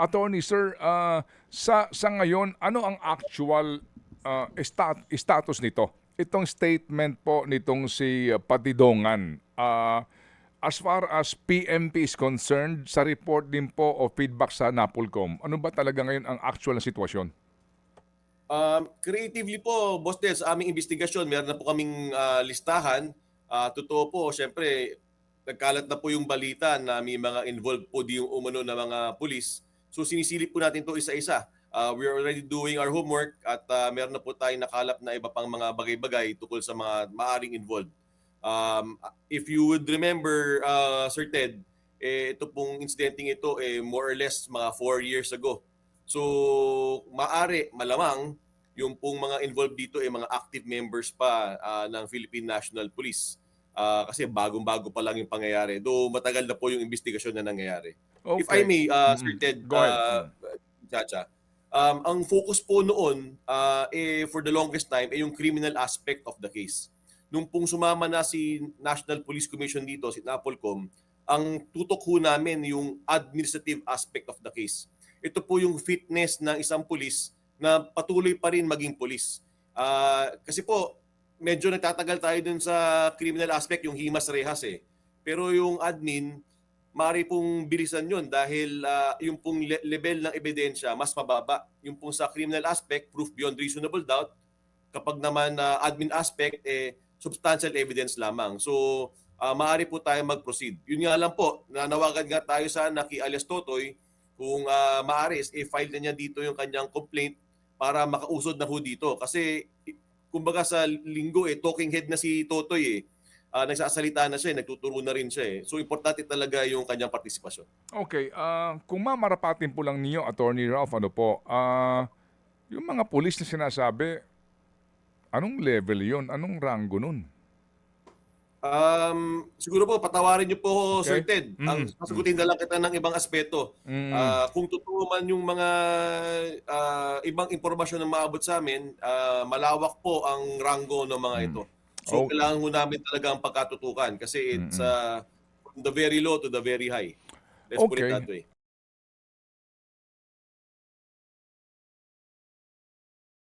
Attorney sir, sa ngayon, ano ang actual status nito? Itong statement po nitong si Patidongan. As far as PMP is concerned, sa report din po o feedback sa NAPOLCOM, ano ba talaga ngayon ang actual na sitwasyon? Creatively po, Boss Del, sa aming investigasyon, meron na po kaming listahan. Totoo po, syempre, nagkalat na po yung balita na may mga involved po di yung umano na mga pulis. So sinisilip po natin to isa-isa. We're already doing our homework at meron na po tayong nakalap na iba pang mga bagay-bagay tungkol sa mga maaring involved. If you would remember, Sir Ted, ito pong incidenting ito, more or less mga 4 years ago. So, malamang, yung pong mga involved dito ay mga active members pa ng Philippine National Police. Kasi bagong-bago pa lang yung pangyayari. Though matagal na po yung investigasyon na nangyayari. If I Okay. may, Sir Ted, Go ahead. Chacha, ang focus po noon, for the longest time, ay yung criminal aspect of the case. Nung pong sumama na si National Police Commission dito, si NAPOLCOM, ang tutok ho namin yung administrative aspect of the case. Ito po yung fitness ng isang pulis na patuloy pa rin maging pulis. Kasi po, medyo nagtatagal tayo dun sa criminal aspect, yung himas rehas eh. Pero yung admin, maaari pong bilisan yun dahil yung pong level ng ebidensya mas mababa. Yung pong sa criminal aspect, proof beyond reasonable doubt. Kapag naman admin aspect, substantial evidence lamang. So, maaari po tayo mag-proceed. Yun nga lang po, nanawagan nga tayo sana kay alias Totoy kung maaari, i-file na niya dito yung kanyang complaint para makausod na ho dito. Kasi, kumbaga sa linggo, talking head na si Totoy eh. Nagsasalita na siya, nagtuturo na rin siya eh. So, importante talaga yung kanyang partisipasyon. Okay, kung mamarapatin po lang niyo, Attorney Ralph, ano po, yung mga pulis na sinasabi, anong level yon? Anong rango nun? Siguro po, patawarin niyo po, Sir Okay? Ted. Ang sasagutin na lang kita ng ibang aspeto. Mm. Kung totoo man yung mga ibang impormasyon na maabot sa amin, malawak po ang ranggo ng mga Mm. ito. So, Oh, kailangan ho namin talaga ang pagkatutukan kasi it's mm. from the very low to the very high. Let's put it Okay. that way.